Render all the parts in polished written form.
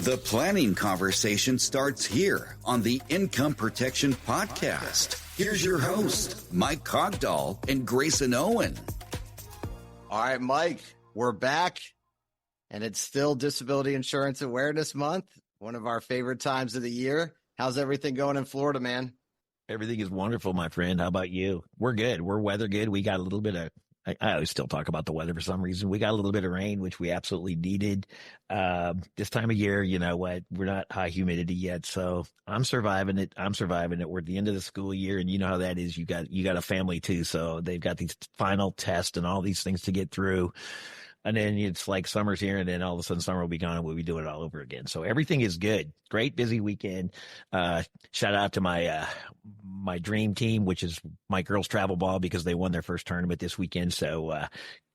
The planning conversation starts here on the Income Protection Podcast. Here's your host, Mike Cogdall and Grayson Owen. All right, Mike, we're back, and it's still Disability Insurance Awareness Month, one of our favorite times of the year. How's everything going in Florida, man? Everything is wonderful, my friend. How about you? We're good. We're weather good. We got a little bit of, I always still talk about the weather for some reason. We got a little bit of rain, which we absolutely needed. This time of year, you know what? We're not high humidity yet, so I'm surviving it. We're at the end of the school year, and you know how that is. You got a family too, so they've got these final tests and all these things to get through. And then it's like summer's here, and then all of a sudden summer will be gone, and we'll be doing it all over again. So everything is good. Great, busy weekend. Shout out to my dream team, which is my girls travel ball, because they won their first tournament this weekend. So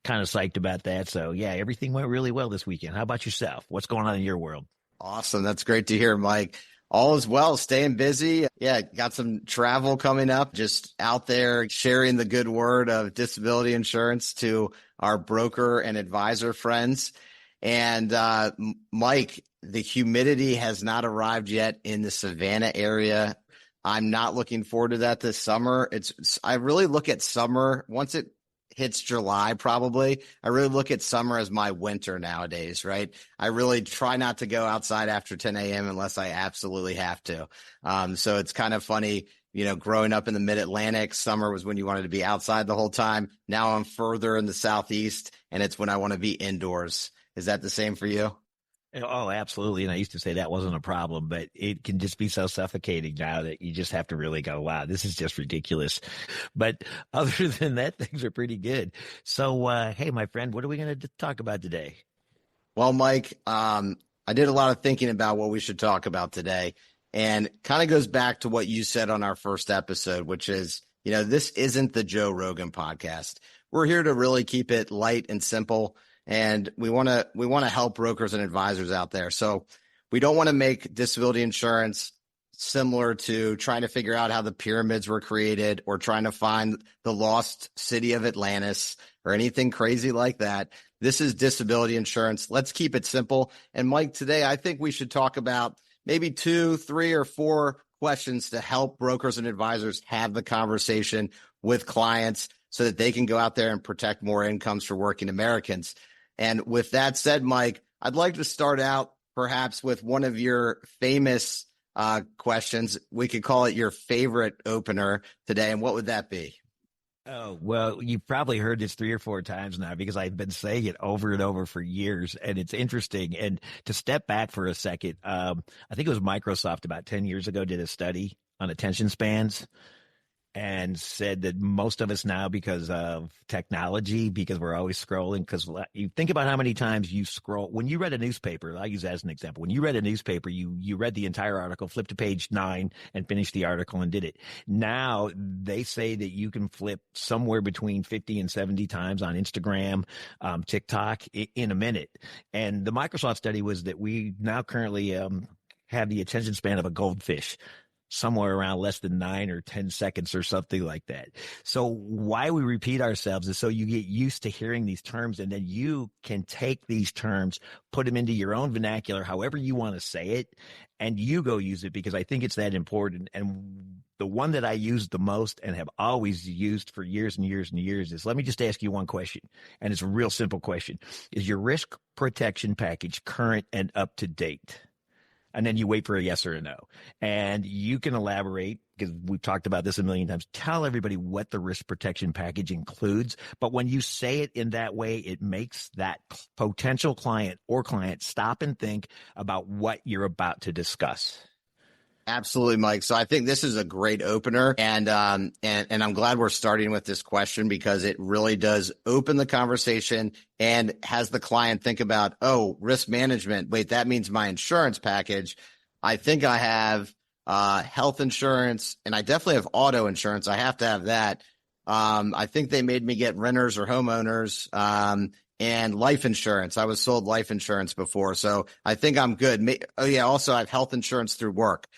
kind of psyched about that. So yeah, everything went really well this weekend. How about yourself? What's going on in your world? Awesome. That's great to hear, Mike. All is well, staying busy. Yeah, got some travel coming up, just out there sharing the good word of disability insurance to our broker and advisor friends. And Mike, the humidity has not arrived yet in the Savannah area. I'm not looking forward to that this summer. I really look at summer once it hits July, probably. I really look at summer as my winter nowadays, right? I really try not to go outside after 10 a.m. unless I absolutely have to. So it's kind of funny, you know, growing up in the mid-Atlantic, summer was when you wanted to be outside the whole time. Now I'm further in the Southeast, and it's when I want to be indoors. Is that the same for you? Oh, absolutely. And I used to say that wasn't a problem, but it can just be so suffocating now that you just have to really go, wow, this is just ridiculous. But other than that, things are pretty good. So, hey, my friend, what are we going to talk about today? Well, Mike, I did a lot of thinking about what we should talk about today, and kind of goes back to what you said on our first episode, which is, you know, this isn't the Joe Rogan podcast. We're here to really keep it light and simple. And we want to help brokers and advisors out there. So we don't want to make disability insurance similar to trying to figure out how the pyramids were created, or trying to find the lost city of Atlantis, or anything crazy like that. This is disability insurance. Let's keep it simple. And Mike, today I think we should talk about maybe 2, 3, or 4 questions to help brokers and advisors have the conversation with clients so that they can go out there and protect more incomes for working Americans. And with that said, Mike, I'd like to start out perhaps with one of your famous questions. We could call it your favorite opener today. And what would that be? Oh, well, you've probably heard this 3 or 4 times now, because I've been saying it over and over for years, and it's interesting. And to step back for a second, I think it was Microsoft about 10 years ago did a study on attention spans, and said that most of us now, because of technology, because we're always scrolling, because you think about how many times you scroll. When you read a newspaper, I'll use that as an example. When you read a newspaper, you read the entire article, flipped to page 9 and finished the article and did it. Now they say that you can flip somewhere between 50 and 70 times on Instagram, TikTok in a minute. And the Microsoft study was that we now currently have the attention span of a goldfish, somewhere around less than 9 or 10 seconds or something like that. So why we repeat ourselves is so you get used to hearing these terms, and then you can take these terms, put them into your own vernacular, however you want to say it, and you go use it, because I think it's that important. And the one that I use the most and have always used for years and years and years is, let me just ask you one question. And it's a real simple question. Is your risk protection package current and up to date? And then you wait for a yes or a no. And you can elaborate, because we've talked about this a million times. Tell everybody what the risk protection package includes. But when you say it in that way, it makes that potential client or client stop and think about what you're about to discuss. Absolutely, Mike. So I think this is a great opener, and I'm glad we're starting with this question, because it really does open the conversation and has the client think about, oh, risk management. Wait, that means my insurance package. I think I have health insurance, and I definitely have auto insurance. I have to have that. I think they made me get renters or homeowners, and life insurance. I was sold life insurance before, so I think I'm good. Oh yeah, also I have health insurance through work.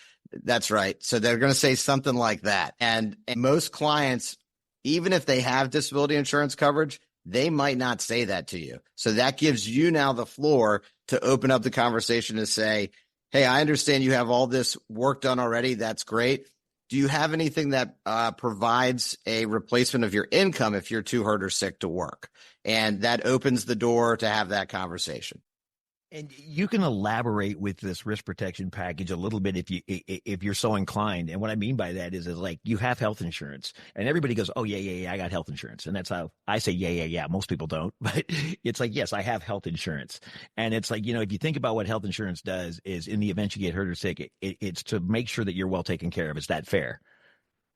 That's right. So they're going to say something like that. And most clients, even if they have disability insurance coverage, they might not say that to you. So that gives you now the floor to open up the conversation to say, hey, I understand you have all this work done already. That's great. Do you have anything that provides a replacement of your income if you're too hurt or sick to work? And that opens the door to have that conversation. And you can elaborate with this risk protection package a little bit if you're so inclined. And what I mean by that is like you have health insurance, and everybody goes, "Oh yeah, I got health insurance," and that's how I say, "Yeah." Most people don't, but it's like, yes, I have health insurance, and it's like, if you think about what health insurance does is, in the event you get hurt or sick, it's to make sure that you're well taken care of. Is that fair?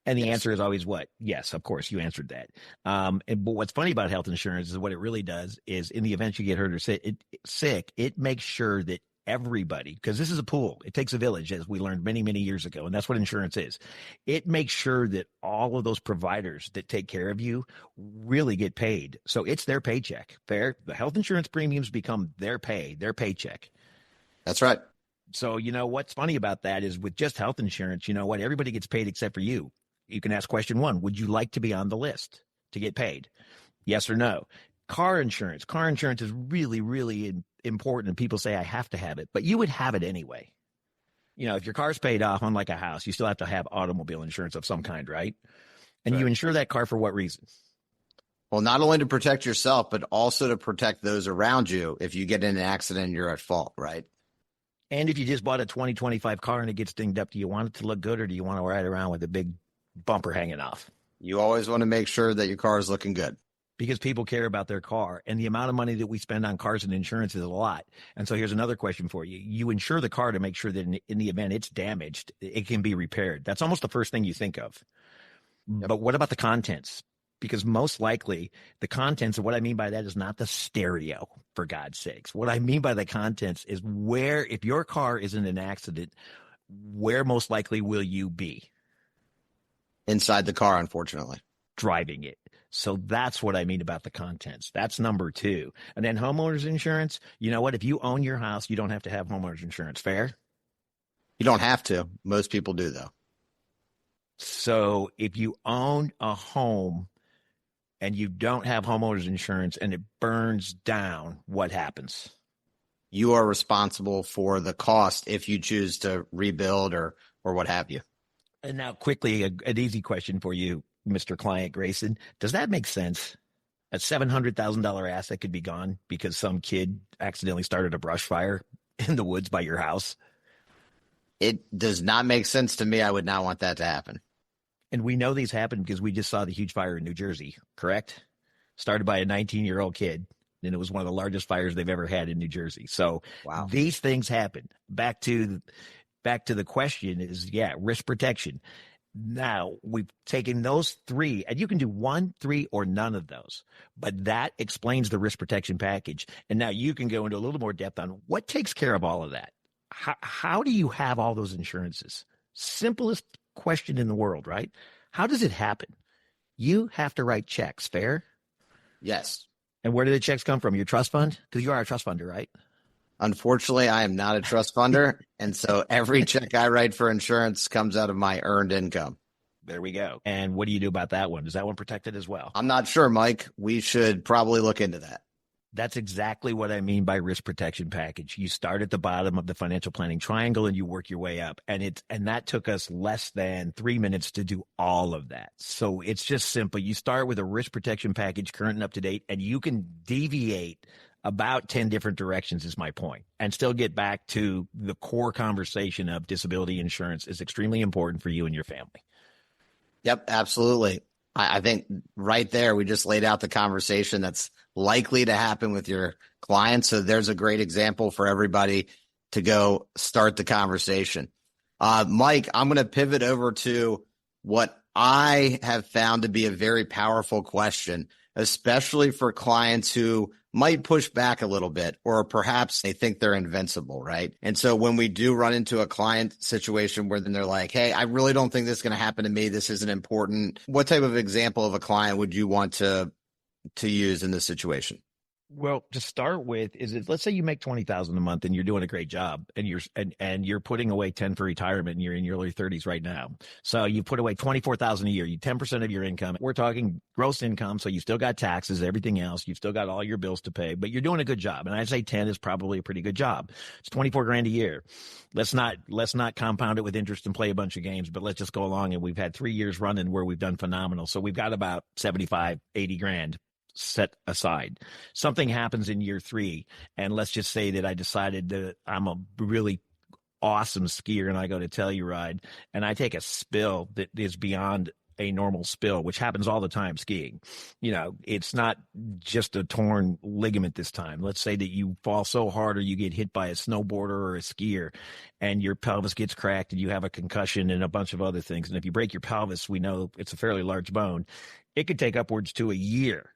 And the answer is always what? Yes, of course, you answered that. But what's funny about health insurance is what it really does is, in the event you get hurt or sick, it makes sure that everybody, because this is a pool, it takes a village, as we learned many, many years ago, and that's what insurance is. It makes sure that all of those providers that take care of you really get paid. So it's their paycheck. The health insurance premiums become their paycheck. That's right. So, what's funny about that is, with just health insurance, everybody gets paid except for you. You can ask question 1, would you like to be on the list to get paid? Yes or no? Car insurance is really, really important, and people say I have to have it, but you would have it anyway. If your car's paid off, unlike a house, you still have to have automobile insurance of some kind, right? And You insure that car for what reason? Well, not only to protect yourself, but also to protect those around you. If you get in an accident and you're at fault, right? And if you just bought a 2025 car and it gets dinged up, do you want it to look good, or do you want to ride around with a big bumper hanging off? You always want to make sure that your car is looking good, because people care about their car, and the amount of money that we spend on cars and insurance is a lot. And so here's another question for you. You insure the car to make sure that in the event it's damaged, it can be repaired. That's almost the first thing you think of. Yep. But what about the contents? Because most likely the contents, and what I mean by that is not the stereo, for God's sakes. What I mean by the contents is where, if your car is in an accident, where most likely will you be? Inside the car, unfortunately. Driving it. So that's what I mean about the contents. That's number 2. And then homeowners insurance, you know what? If you own your house, you don't have to have homeowners insurance. Fair? You don't have to. Most people do, though. So if you own a home and you don't have homeowners insurance and it burns down, what happens? You are responsible for the cost if you choose to rebuild or what have you. And now quickly, an easy question for you, Mr. Client Grayson. Does that make sense? A $700,000 asset could be gone because some kid accidentally started a brush fire in the woods by your house? It does not make sense to me. I would not want that to happen. And we know these happen because we just saw the huge fire in New Jersey, correct? Started by a 19-year-old kid, and it was one of the largest fires they've ever had in New Jersey. So wow. These things happen. Back to the question is, risk protection. Now, we've taken those 3, and you can do 1, 3, or none of those, but that explains the risk protection package. And now you can go into a little more depth on what takes care of all of that. How do you have all those insurances? Simplest question in the world, right? How does it happen? You have to write checks, fair? Yes. And where do the checks come from? Your trust fund? Because you are a trust funder, right? Unfortunately, I am not a trust funder, and so every check I write for insurance comes out of my earned income. There we go. And what do you do about that one? Is that one protected as well? I'm not sure, Mike. We should probably look into that. That's exactly what I mean by risk protection package. You start at the bottom of the financial planning triangle and you work your way up. And that took us less than 3 minutes to do all of that. So it's just simple. You start with a risk protection package, current and up to date, and you can deviate about 10 different directions is my point, and still get back to the core conversation of disability insurance is extremely important for you and your family. Yep, absolutely. I think right there, we just laid out the conversation that's likely to happen with your clients. So there's a great example for everybody to go start the conversation. Mike, I'm going to pivot over to what I have found to be a very powerful question, especially for clients who might push back a little bit, or perhaps they think they're invincible, right? And so when we do run into a client situation where then they're like, hey, I really don't think this is going to happen to me. This isn't important. What type of example of a client would you want to use in this situation? Well, to start with, let's say you make 20,000 a month and you're doing a great job and you're putting away 10 for retirement and you're in your early 30s right now. So you put away 24,000 a year, you 10% of your income. We're talking gross income, so you still got taxes, everything else. You've still got all your bills to pay, but you're doing a good job. And I'd say 10 is probably a pretty good job. It's 24 grand a year. Let's not compound it with interest and play a bunch of games, but let's just go along, and we've had 3 years running where we've done phenomenal. So we've got about 75, 80 grand set aside. Something happens in year 3, and let's just say that I decided that I'm a really awesome skier and I go to Telluride and I take a spill that is beyond a normal spill, which happens all the time skiing. It's not just a torn ligament this time. Let's say that you fall so hard or you get hit by a snowboarder or a skier and your pelvis gets cracked and you have a concussion and a bunch of other things. And if you break your pelvis, we know it's a fairly large bone. It could take upwards to a year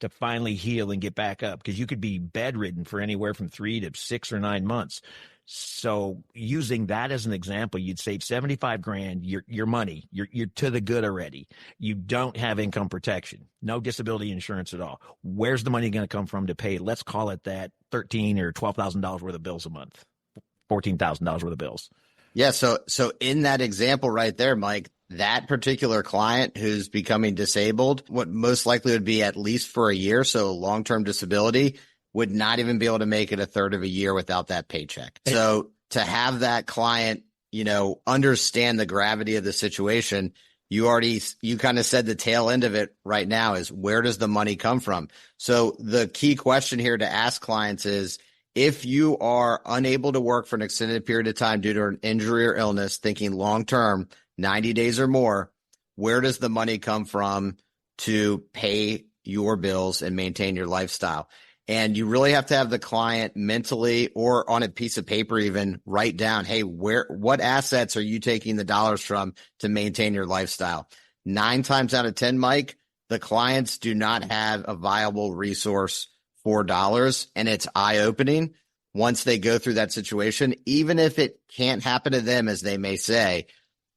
to finally heal and get back up, because you could be bedridden for anywhere from 3 to 6 or 9 months. So using that as an example, you'd save 75 grand, your money, you're to the good already. You don't have income protection, no disability insurance at all. Where's the money going to come from to pay, let's call it that, $13,000 or $12,000 worth of bills a month, $14,000 worth of bills? Yeah. So in that example right there, Mike, that particular client who's becoming disabled, what most likely would be at least for a year, so long-term disability, would not even be able to make it a third of a year without that paycheck. So to have that client, understand the gravity of the situation, you kind of said the tail end of it right now is, where does the money come from? So the key question here to ask clients is, if you are unable to work for an extended period of time due to an injury or illness, thinking long-term, 90 days or more, where does the money come from to pay your bills and maintain your lifestyle? And you really have to have the client mentally or on a piece of paper even write down, hey, what assets are you taking the dollars from to maintain your lifestyle? 9 times out of 10, Mike, the clients do not have a viable resource for dollars, and it's eye-opening once they go through that situation. Even if it can't happen to them, as they may say,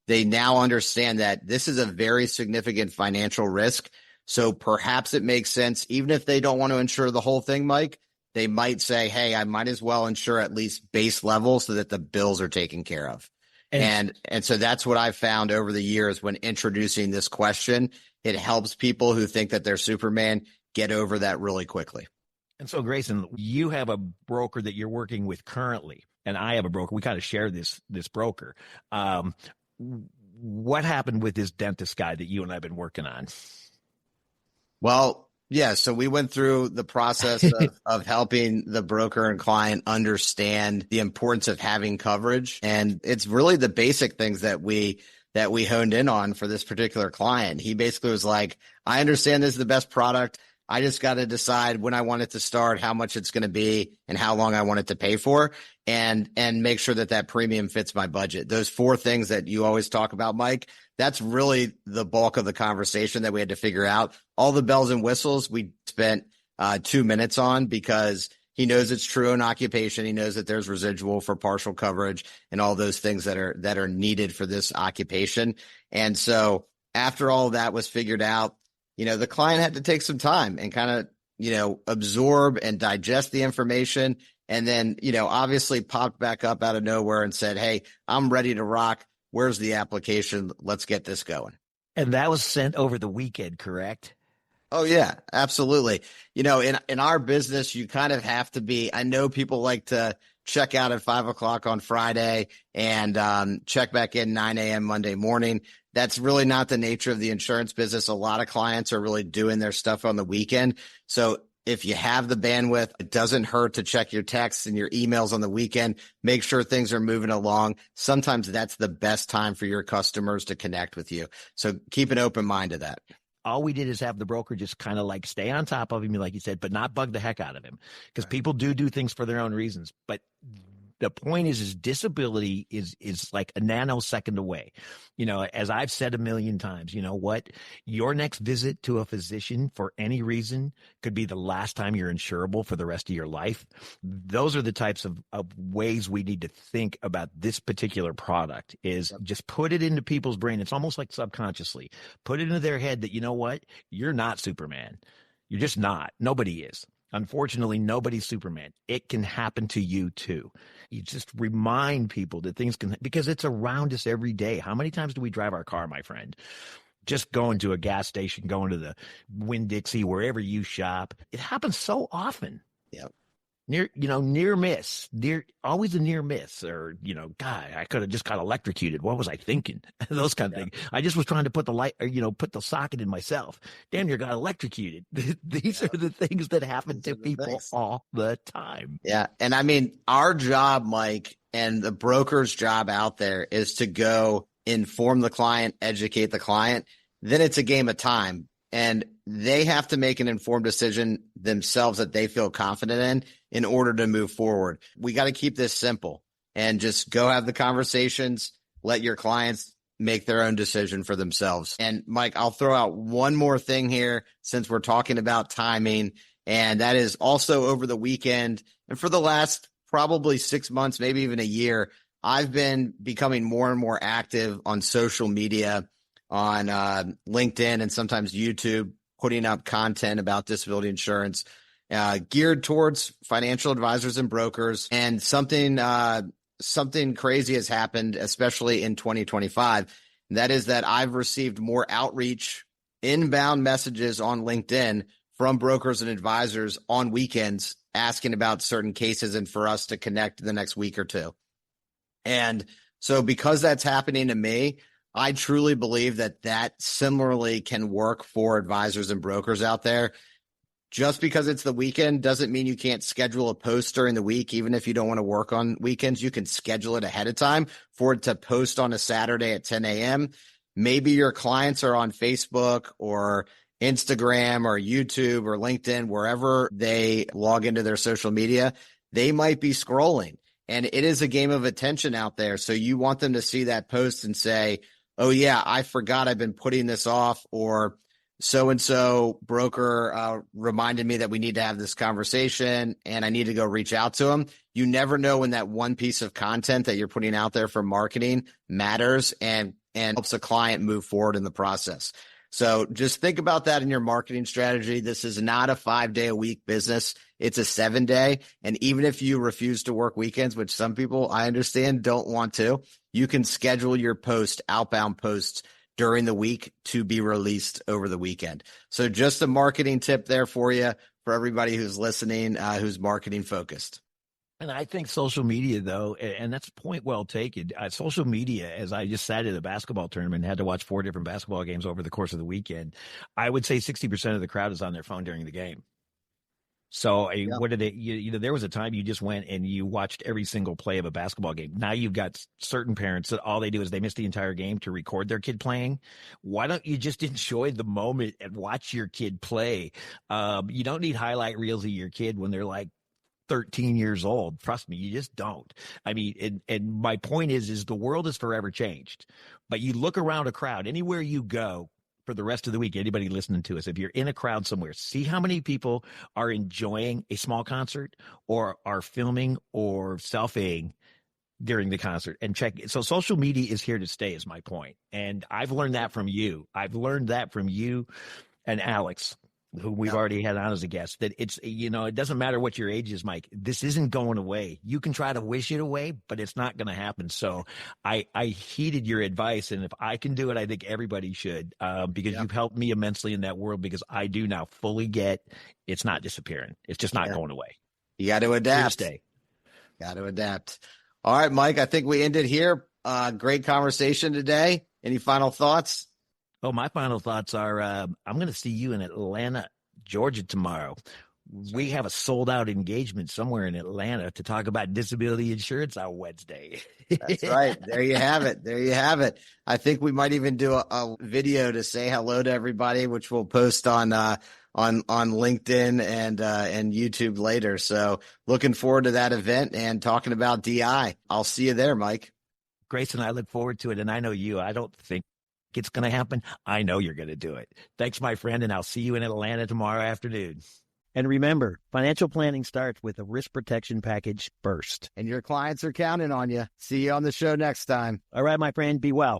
they now understand that this is a very significant financial risk. So perhaps it makes sense, even if they don't want to insure the whole thing, Mike, they might say, hey, I might as well insure at least base level so that the bills are taken care of. And so that's what I've found over the years when introducing this question. It helps people who think that they're Superman get over that really quickly. And so, Grayson, you have a broker that you're working with currently, and I have a broker. We kind of share this broker. What happened with this dentist guy that you and I have been working on? Well, yeah, so we went through the process of helping the broker and client understand the importance of having coverage. And it's really the basic things that we honed in on for this particular client. He basically was like, I understand this is the best product. I just got to decide when I want it to start, how much it's going to be, and how long I want it to pay for, and make sure that premium fits my budget. Those 4 things that you always talk about, Mike, that's really the bulk of the conversation that we had to figure out. All the bells and whistles we spent 2 minutes on, because he knows it's true in occupation. He knows that there's residual for partial coverage and all those things that are needed for this occupation. And so after all of that was figured out, the client had to take some time and kind of, absorb and digest the information. And then, obviously popped back up out of nowhere and said, hey, I'm ready to rock. Where's the application? Let's get this going. And that was sent over the weekend, correct? Oh, yeah, absolutely. In our business, you kind of have to be, I know people like to check out at 5:00 on Friday and check back in 9 a.m. Monday morning. That's really not the nature of the insurance business. A lot of clients are really doing their stuff on the weekend. So if you have the bandwidth, it doesn't hurt to check your texts and your emails on the weekend. Make sure things are moving along. Sometimes that's the best time for your customers to connect with you. So keep an open mind to that. All we did is have the broker just kind of like stay on top of him, like you said, but not bug the heck out of him, because people do things for their own reasons. But the point is disability is like a nanosecond away. As I've said a million times, you know what? Your next visit to a physician for any reason could be the last time you're insurable for the rest of your life. Those are the types of ways we need to think about this particular product, is just put it into people's brain. It's almost like subconsciously put it into their head that, you know what? You're not Superman. You're just not. Nobody is. Unfortunately, nobody's Superman. It can happen to you too. You just remind people that things can, because it's around us every day. How many times do we drive our car, my friend? Just going to a gas station, going to the Winn-Dixie, wherever you shop. It happens so often. Yep. Near miss, always a near miss, or, God, I could have just got electrocuted. What was I thinking? Those kind of things. I just was trying to put the light, or, put the socket in myself. Damn near got electrocuted. These are the things that happen to people all the time. Yeah. And I mean, our job, Mike, and the broker's job out there is to go inform the client, educate the client. Then it's a game of time. And they have to make an informed decision themselves that they feel confident in order to move forward. We got to keep this simple and just go have the conversations, let your clients make their own decision for themselves. And Mike, I'll throw out one more thing here since we're talking about timing, and that is also over the weekend. And for the last probably 6 months, maybe even a year, I've been becoming more and more active on social media, on LinkedIn and sometimes YouTube, putting up content about disability insurance geared towards financial advisors and brokers. And something crazy has happened, especially in 2025. And that is that I've received more outreach, inbound messages on LinkedIn from brokers and advisors on weekends asking about certain cases and for us to connect the next week or two. And so because that's happening to me, I truly believe that similarly can work for advisors and brokers out there. Just because it's the weekend doesn't mean you can't schedule a post during the week. Even if you don't want to work on weekends, you can schedule it ahead of time for it to post on a Saturday at 10 a.m. Maybe your clients are on Facebook or Instagram or YouTube or LinkedIn, wherever they log into their social media, they might be scrolling. And it is a game of attention out there. So you want them to see that post and say, oh, yeah, I forgot I've been putting this off, or so-and-so broker reminded me that we need to have this conversation and I need to go reach out to them. You never know when that one piece of content that you're putting out there for marketing matters and helps a client move forward in the process. So just think about that in your marketing strategy. This is not a 5-day-a-week business. It's a 7-day. And even if you refuse to work weekends, which some people I understand don't want to, you can schedule your outbound posts during the week to be released over the weekend. So just a marketing tip there for you, for everybody who's listening, who's marketing focused. And I think social media, though, and that's a point well taken. Social media, as I just sat at a basketball tournament and had to watch 4 different basketball games over the course of the weekend, I would say 60% of the crowd is on their phone during the game. So what did there was a time you just went and you watched every single play of a basketball game. Now you've got certain parents that all they do is they miss the entire game to record their kid playing. Why don't you just enjoy the moment and watch your kid play? You don't need highlight reels of your kid when they're like 13 years old. Trust me, you just don't. I mean, and my point is the world is forever changed. But you look around a crowd, anywhere you go, for the rest of the week, anybody listening to us, if you're in a crowd somewhere, see how many people are enjoying a small concert or are filming or selfieing during the concert, and check. So social media is here to stay, is my point. And I've learned that from you. I've learned that from you and Alex, who we've already had on as a guest, that it's, it doesn't matter what your age is, Mike. This isn't going away. You can try to wish it away, but it's not going to happen. So I heeded your advice. And if I can do it, I think everybody should, because you've helped me immensely in that world, because I do now fully get it's not disappearing. It's just not going away. You got to adapt. Got to adapt. All right, Mike, I think we ended here. Great conversation today. Any final thoughts? Oh, my final thoughts are I'm going to see you in Atlanta, Georgia tomorrow. We have a sold-out engagement somewhere in Atlanta to talk about disability insurance on Wednesday. That's right. There you have it. There you have it. I think we might even do a video to say hello to everybody, which we'll post on LinkedIn and YouTube later. So looking forward to that event and talking about DI. I'll see you there, Mike. Grayson, I look forward to it, and I know you. I don't think it's going to happen. I know you're going to do it. Thanks, my friend, and I'll see you in Atlanta tomorrow afternoon. And remember, financial planning starts with a risk protection package first. And your clients are counting on you. See you on the show next time. All right, my friend, be well.